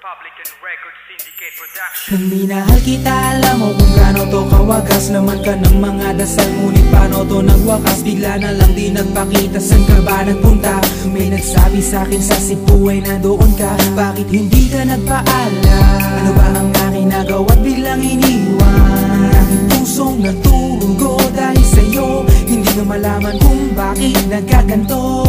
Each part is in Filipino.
Republican Records Syndicate Production. Nang minahal kita, alam mo kung gaano to kawagas. Laman ka ng mga dasal, ngunit paano to nagwakas? Bigla na lang di nagpakita, saan ka ba nagpunta? May nagsabi sa'kin sa Cebu ay nandoon ka. Bakit hindi ka nagpaalam? Ano ba ang aking nagawa't biglang iniwan? Ang aking pusong nagtugo dahil sa'yo. Hindi na malaman kung bakit nagkaganto.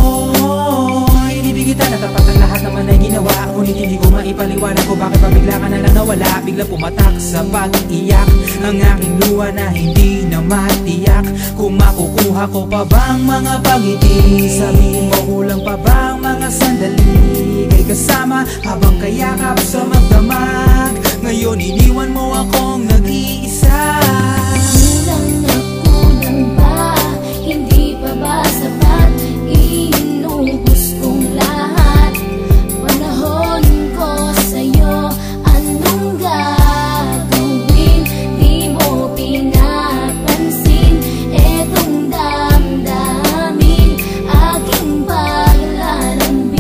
Inibig kita na tapat ang lahat naman ay ginawa, ngunit hindi ko maipaliwanag ko bakit pa bigla ka na lang nawala. Bigla pumatak sa pag-iyak ang aking luha na hindi na matiyak. Kung makukuha ko pa bang mga pangiti? Sabihin mo kulang pa bang mga sandali? Kay kasama habang kayakap sa magdamag. Ngayon iniwan mo akong nag-iisa. Kulang na kulang ba? Hindi pa ba sapat? Inubos kong lahat. Panahon ko sa'yo, anong gagawin? Di mo pinapansin etong damdamin, aking paglalambing.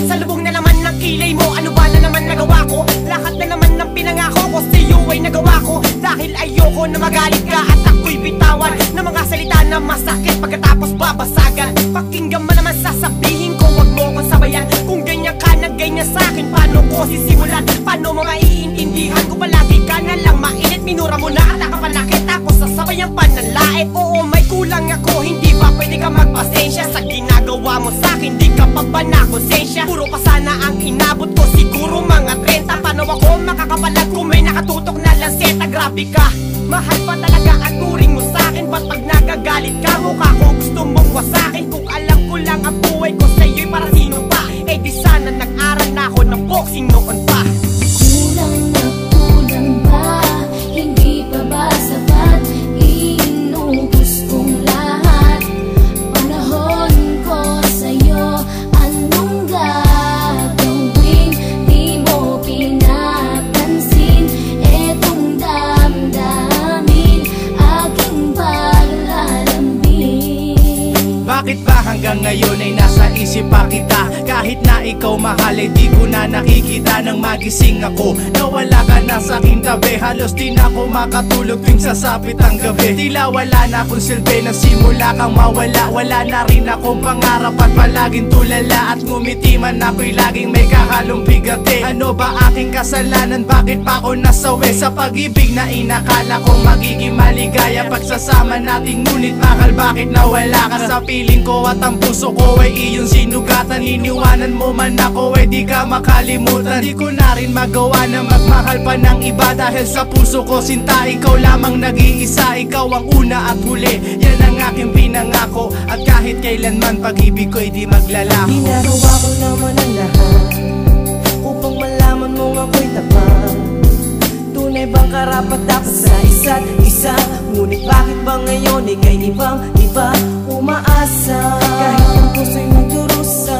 Sa lubong na naman ng kilay mo, ano ba na naman nagawa ko? Lahat na naman ng pinangako ko sa'yo ay nagawa ko. Dahil ayoko na magalit ka at ako'y bitawan ng mga salita na masakit pagkatapos babasagan. Pakinggan mo naman sasabihin ko, wag mo kong sabayan. Kung ganyan ka na ganyan sa'kin, paano ko sisimulan? Paano mo maiintindihan ko palagi ka na lang mainit? Minura mo na at nakapanakit, tapos sasabayan pa ng lait. Oo, may kulang ako, hindi ba pwede ka magpasensya sa ginagawa mo sa'kin? Di ka pa ba na konsensya? Puro pa sana ang inabot ko, siguro mga 30. Paano ako makakapalag kung may nakatutok na lanseta? Grabe ka, mahal pa talaga ang turing mo sa'kin. Ba't pag nagagalit ka, mukha ko gusto mong wasakin? Kung alam ko lang ang buhay ko sa'yo'y para sino pa? Eh di sana nag-aral na ako ng boxing noon pa. Kulang na kulang ba? Hindi pa ba sapat? Inubos kong lahat. Panahon ko sa'yo, anong gagawin? Di mo pinapansin etong damdamin, aking paglalambing. Bakit ba hanggang ngayon ay nasa isip pa kita? Kahit na ikaw mahal ay di ko na nakikita. Nang magising ako, nawala ka na sa aking tabi. Halos di na ako makatulog tuwing sasapit ang gabi. Tila wala na akong silbi, nasimula kang mawala. Wala na rin akong pangarap at palaging tulala. At ngumiti man ako'y laging may kahalong bigati. Ano ba aking kasalanan? Bakit pa ako nasawi sa pag-ibig na inakala kong magiging maligaya? Pagsasama natin ngunit bakal bakit nawala ka sa piling ko? At ang puso ko ay iyong sinugatan. Iniwanan mo man ako ay di ka makalimutan. Di ko na rin magawa na magmahal pa ng iba. Dahil sa puso ko sinta, ikaw lamang nag-iisa. Ikaw ang una at huli, yan ang aking pinangako. At kahit kailanman pag-ibig ko'y di maglalako. Ginagawa ko naman ang lahat upang malaman mong ako'y tapat. Tunay bang karapat dapat sa isa't isa? Ngunit bakit ba ngayon ika'y ibang-iba umaasa? Kahit ang puso'y nagdurusa,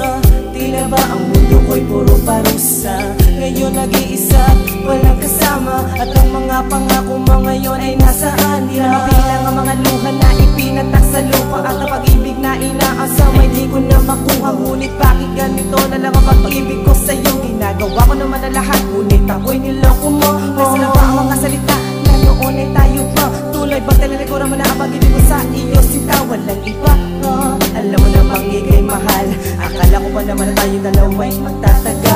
tila ba ang mundo ko'y puro parusa? Ngayon nag-iisa, walang kasama. At ang mga pangako mo ngayon ay nasaan? Di na mabilang ang mga luha na ipinatak sa lupa. At ang pag-ibig na inaasam ay di ko na makuha. Ngunit bakit ganito na lang ang pag-ibig ko sa'yo? Ginagawa ko naman na lahat, ngunit ako'y niloko mo. Nasa na ba ang mga salita na noon ay tayo pa? Tuloy bang talalikura mo na ang pag-ibig ko sa iyo? Sinta, walang iba. Alam mo namang ika'y mahal. Akala ko pa naman na tayo dalawa'y magtataga.